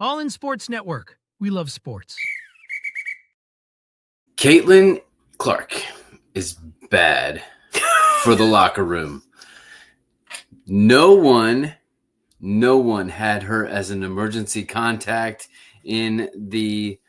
All In Sports Network. We love sports. Caitlin Clark is bad for the locker room. No one had her as an emergency contact in the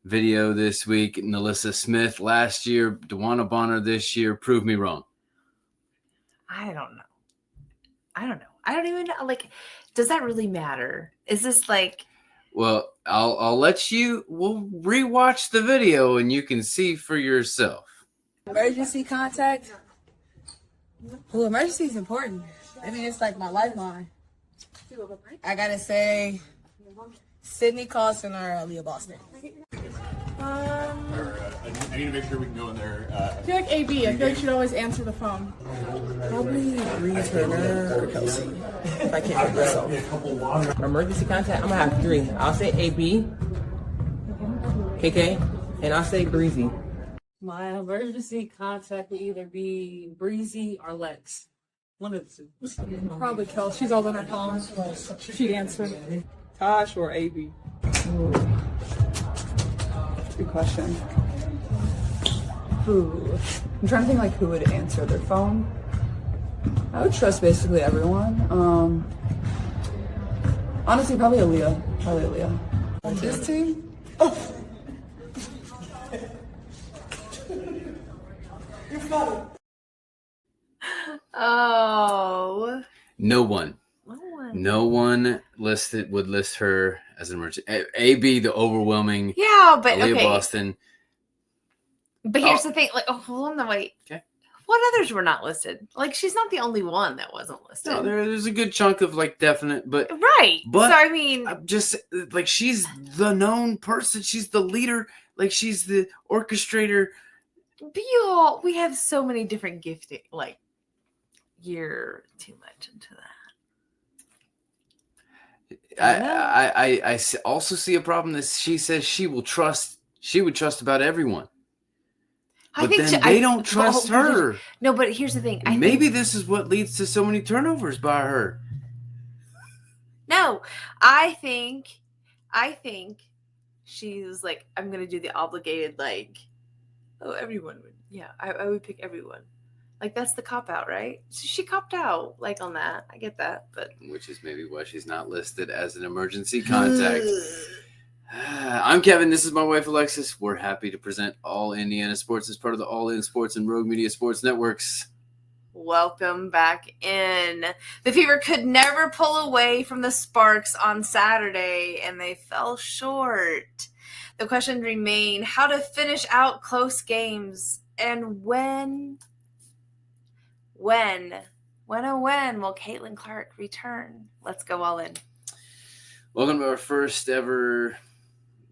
video this week. Nalissa Smith last year, DeWanna Bonner this year. Prove me wrong. I don't know. I don't even know. Like, does that really matter? Is this like... Well, I'll let you. We'll rewatch the video and you can see for yourself. Emergency contact. Well, emergency is important. I mean, it's like my lifeline. I gotta say, Sydney Carlson or Aaliyah Boston. I need to make sure we can go in there. I feel like AB. I feel like she'd always answer the phone. Probably Bree Turner or Kelsey, if I can't get myself. Emergency contact, I'm gonna have 3. I'll say AB, KK, and I'll say Breezy. My emergency contact would either be Breezy or Lex. One of the two. Probably Kelsey. She's all on her phone. She'd answer. Tosh or AB? Good question. Who? I'm trying to think like who would answer their phone. I would trust basically everyone. Honestly, probably Aaliyah. On this team? Oh. You're funny. Oh. No one would list her as an emergency. AB, the overwhelming. Yeah, but Aaliyah okay. Boston. But here's the thing. Like, hold on, wait. Okay. What others were not listed? Like, she's not the only one that wasn't listed. No, there's a good chunk of like definite, but right. But so I mean, I'm just like she's the known person. She's the leader. Like she's the orchestrator. we have so many different gifting. Like, you're too much into that. I also see a problem that she says she would trust about everyone. But then they don't trust her. No, but here's the thing. Maybe this is what leads to so many turnovers by her. No, I think she was like, I'm going to do the obligated, like, oh, everyone would. Yeah, I would pick everyone. Like, that's the cop-out, right? She copped out, like, on that. I get that, but... Which is maybe why she's not listed as an emergency contact. I'm Kevin. This is my wife, Alexis. We're happy to present All Indiana Sports as part of the All In Sports and Rogue Media Sports Networks. Welcome back in. The Fever could never pull away from the Sparks on Saturday, and they fell short. The question remained how to finish out close games, and when will Caitlin Clark return? Let's go all in. Welcome to our first ever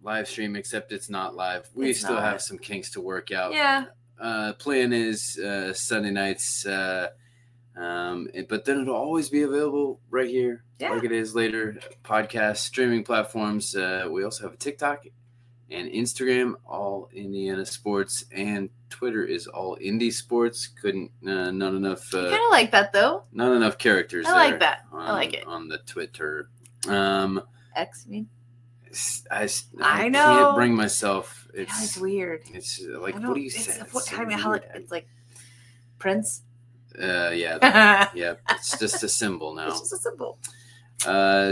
live stream, except it's not live. We still have some kinks to work out. Yeah. Plan is Sunday nights, but then it'll always be available right here, like it is later. Podcast, streaming platforms. We also have a TikTok and Instagram, All Indiana Sports, and Twitter is All Indie Sports. Not enough. I kind of like that though. Not enough characters. I like that. I like it on the Twitter. X me. I know. Can't bring myself. It's weird. It's like, what do you say? It's like Prince. Yeah. It's just a symbol now. It's just a symbol.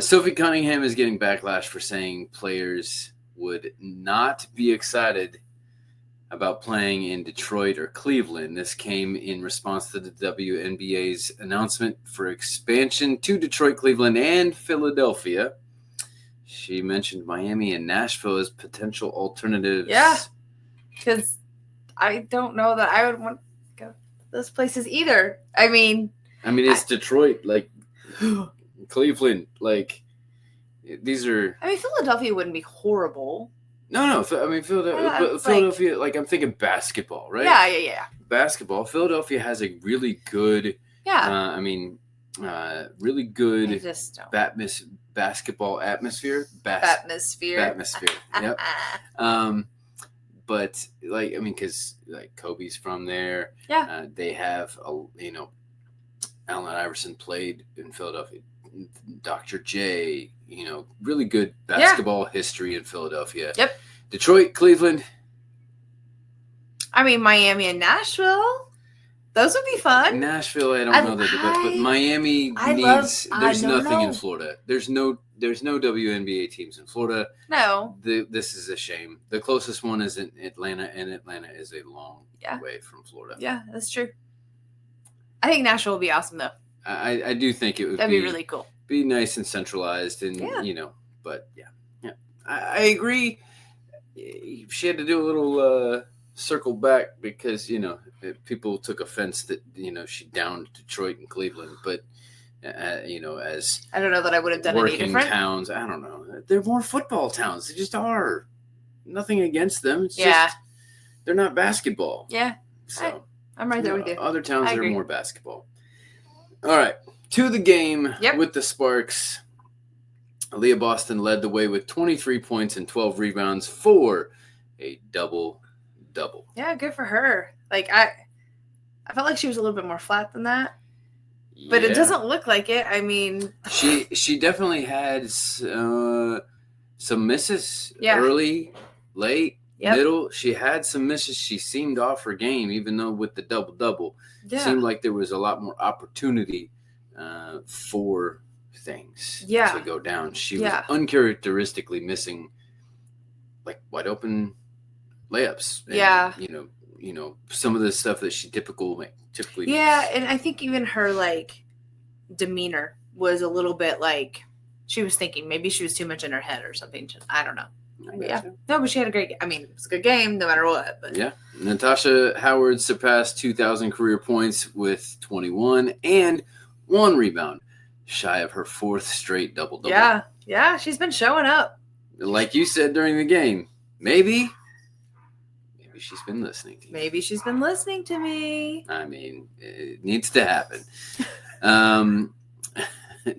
Sophie Cunningham is getting backlash for saying players would not be excited about playing in Detroit or Cleveland. This came in response to the WNBA's announcement for expansion to Detroit, Cleveland, and Philadelphia. She mentioned Miami and Nashville as potential alternatives. Yeah, because I don't know that I would want to go to those places either. I mean, it's Detroit, like Cleveland, like these are. I mean, Philadelphia wouldn't be horrible. No. Philadelphia, like I'm thinking basketball, right? Yeah. Basketball. Philadelphia has a really good. Yeah. Really good basketball atmosphere. Atmosphere. Yep. But because Kobe's from there. Yeah. They have Allen Iverson played in Philadelphia. Dr. J, really good basketball history in Philadelphia. Yep. Detroit, Cleveland. I mean, Miami and Nashville. Those would be fun. Nashville, I don't know that, but Miami needs. There's nothing in Florida. There's no WNBA teams in Florida. No. This is a shame. The closest one is in Atlanta, and Atlanta is a long way from Florida. Yeah, that's true. I think Nashville would be awesome, though. I do think it would That'd be really cool. Be nice and centralized, and but yeah. I agree. She had to do a little circle back because people took offense that she downed Detroit and Cleveland, but as I don't know that I would have done any working different. towns, I don't know. They're more football towns. They just are. Nothing against them. It's Yeah. just they're not basketball. Yeah. So I'm right there with you. Other towns I are agree. more basketball. All right. To the game Yep. with the Sparks. Aaliyah Boston led the way with 23 points and 12 rebounds for a double-double. Yeah, good for her. Like I felt like she was a little bit more flat than that, but it doesn't look like it. I mean, she definitely had some misses early, late, middle. She had some misses. She seemed off her game, even though with the double-double, it seemed like there was a lot more opportunity for things to go down. She was uncharacteristically missing like wide open layups. And, some of the stuff that she typically and I think even her like demeanor was a little bit like she was thinking maybe she was too much in her head or something. I don't know. But she had a great. I mean, it was a good game no matter what. But Natasha Howard surpassed 2,000 career points with 21 and 1 rebound, shy of her 4th straight double-double. Yeah, she's been showing up. Like you said during the game, maybe she's been listening to you. Maybe she's been listening to me. I mean, it needs to happen.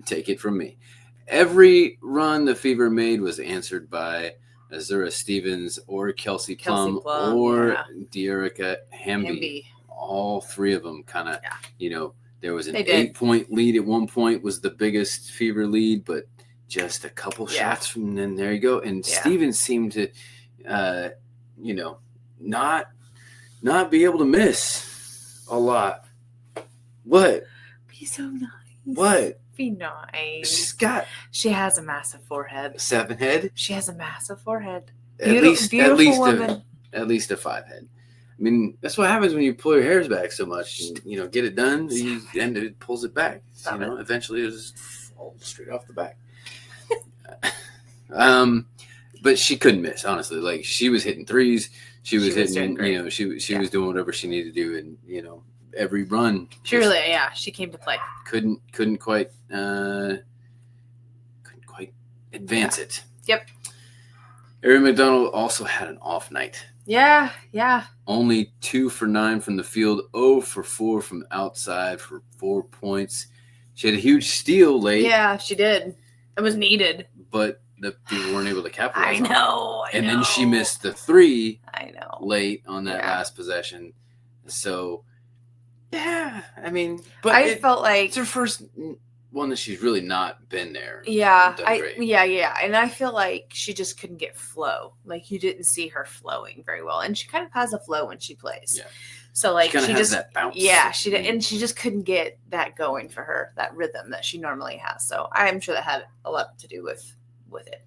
Take it from me. Every run the Fever made was answered by Azura Stevens or Kelsey Plum or De'Erica Hamby. All three of them kind of, there was an 8-point lead at one point, was the biggest Fever lead, but just a couple shots from then. There you go. And Stevens seemed to, not be able to miss a lot. What? Be so nice. What? Be nice. She has a massive forehead. 7 head? She has a massive foread. Beautiful woman. At least a 5 head. I mean, that's what happens when you pull your hairs back so much and, get it done, and it pulls it back. Eventually it just falls straight off the back. But she couldn't miss, honestly. Like, she was hitting threes. She was hitting, she was doing whatever she needed to do. And, every run. She came to play. Couldn't quite advance it. Yep. Erin McDonald also had an off night. Yeah. Only 2 for 9 from the field, 0 for 4 from outside for 4 points. She had a huge steal late. Yeah, she did. It was needed. But the people weren't able to capitalize on it. I know. Then she missed the 3 late on that last possession. So, I mean, but I felt like it's her first one that she's really not been there. Yeah, and I feel like she just couldn't get flow. Like, you didn't see her flowing very well, and she kind of has a flow when she plays. Yeah. So like she just that bounce. Yeah, she did, and she just couldn't get that going for her, that rhythm that she normally has. So I'm sure that had a lot to do with it.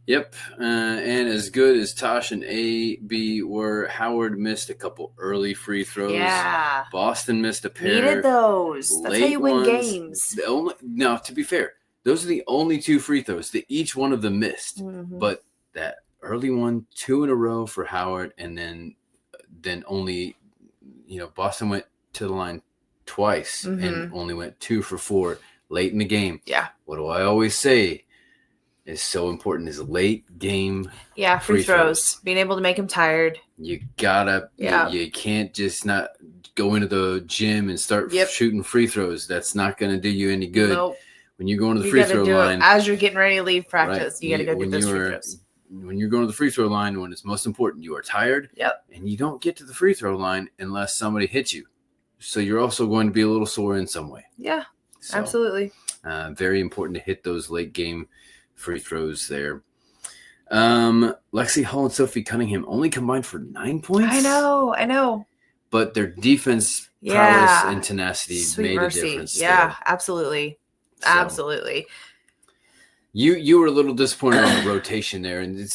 Yep, and as good as Tosh and AB were, Howard missed a couple early free throws. Yeah. Boston missed a pair. Needed those. That's how you win games. Now, to be fair, those are the only 2 free throws that each one of them missed. Mm-hmm. But that early one, 2 in a row for Howard, and then only, Boston went to the line twice and only went 2 for 4 late in the game. Yeah. What do I always say? Is so important is late game. Yeah, free throws. Being able to make him tired. You gotta. Yeah. You can't just not go into the gym and start shooting free throws. That's not gonna do you any good. Nope. When you're going to the free throw line, as you're getting ready to leave practice, you gotta go get those free throws. When you're going to the free throw line, when it's most important, you are tired. Yep. And you don't get to the free throw line unless somebody hits you. So you're also going to be a little sore in some way. Yeah. So, absolutely. Very important to hit those late game free throws there. Lexi Hall and Sophie Cunningham only combined for 9 points. I know. But their defense prowess and tenacity Sweet made mercy. a difference. Yeah, there. absolutely. So, Absolutely. You were a little disappointed on the rotation there, and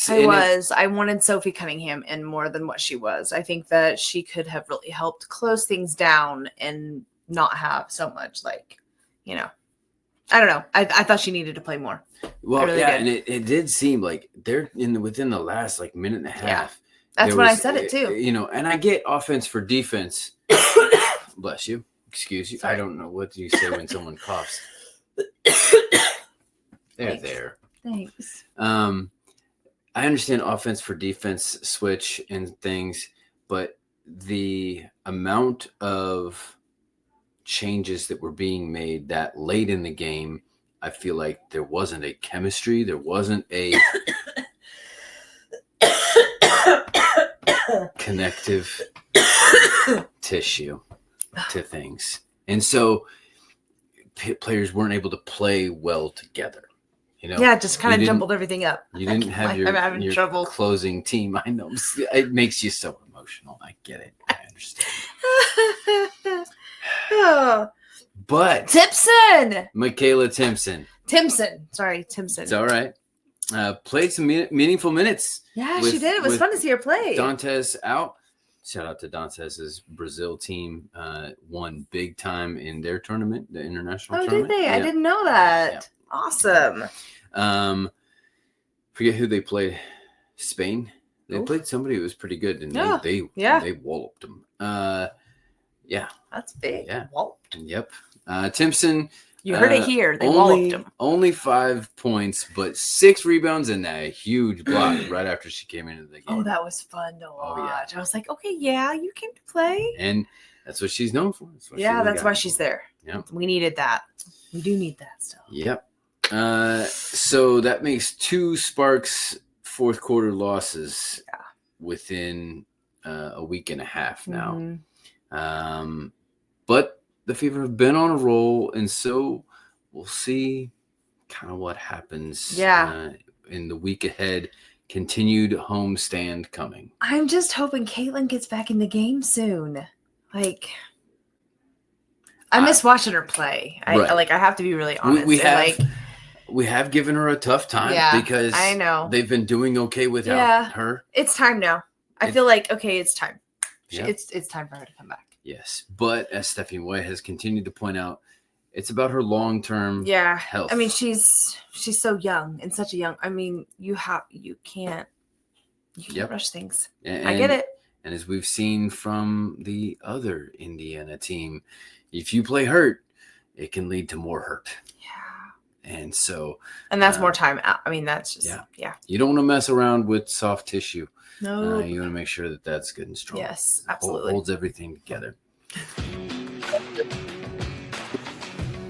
I wanted Sophie Cunningham in more than what she was. I think that she could have really helped close things down and not have so much I don't know. I thought she needed to play more. Well, really yeah, did. and it did seem like they're within the last minute and a half. That's there when I was, said it too. And I get offense for defense. Bless you. Excuse you. Sorry. I don't know what you say when someone coughs. There. Thanks. I understand offense for defense switch and things, but the amount of changes that were being made that late in the game, I feel like there wasn't a chemistry, there wasn't a connective tissue to things. And so players weren't able to play well together. Yeah, just kind You of didn't- jumbled everything up. You didn't have I'm having your trouble. closing team. I know. It makes you so emotional. I get it. I understand. Oh, But Timpson. Michaela Timpson, Sorry, Timpson. it's all right. Played some meaningful minutes. Yeah, with- she did. It was with fun to see her play. Dantes out. Shout out to Dantes' Brazil team. Won big time in their tournament, the international Oh, tournament. did they? I Yeah. didn't know that. Yeah. Awesome. Forget who they played. Spain. They Oof. played somebody who was pretty good, and Yeah. they walloped them. Yeah. That's big. Yeah. Walloped. Yep. Timpson. You heard it here. They walloped him. Only 5 points, but 6 rebounds and a huge block right after she came into the game. Oh, that was fun to watch. Oh, yeah. I was like, okay, yeah, you came to play. And that's what she's known for. That's Why she's there. Yep. We needed that. We do need that still. Yep. So that makes 2 Sparks fourth quarter losses within a week and a half now. Mhm. But the Fever have been on a roll, and so we'll see kind of what happens in the week ahead. Continued homestand coming. I'm just hoping Caitlin gets back in the game soon. I miss watching her play. Right. I have to be really honest. We have given her a tough time because I know they've been doing okay without her. It's time now. I feel like it's time. Yeah. It's time for her to come back. Yes, but as Stephanie White has continued to point out, it's about her long-term health. I mean, she's so young and such a young. I mean, you can't rush things. And, I get it. And as we've seen from the other Indiana team, if you play hurt, it can lead to more hurt. Yeah. And so, And that's more time out. I mean, that's just you don't want to mess around with soft tissue. No. You want to make sure that that's good and strong. Yes, absolutely. Holds everything together.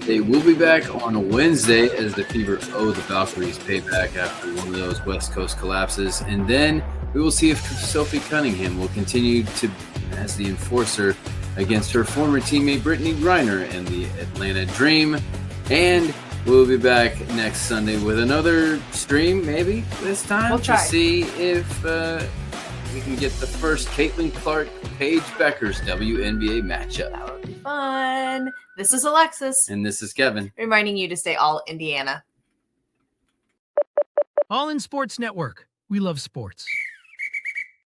They will be back on a Wednesday as the Fever owe the Valkyries payback after one of those West Coast collapses. And then we will see if Sophie Cunningham will continue to as the enforcer against her former teammate Brittany Griner and the Atlanta Dream. And we'll be back next Sunday with another stream, maybe this time, We'll try. to see if we can get the first Caitlin Clark, Paige Beckers WNBA matchup. That would be fun. This is Alexis And this is Kevin. reminding you to stay all Indiana. All in Sports Network. We love sports.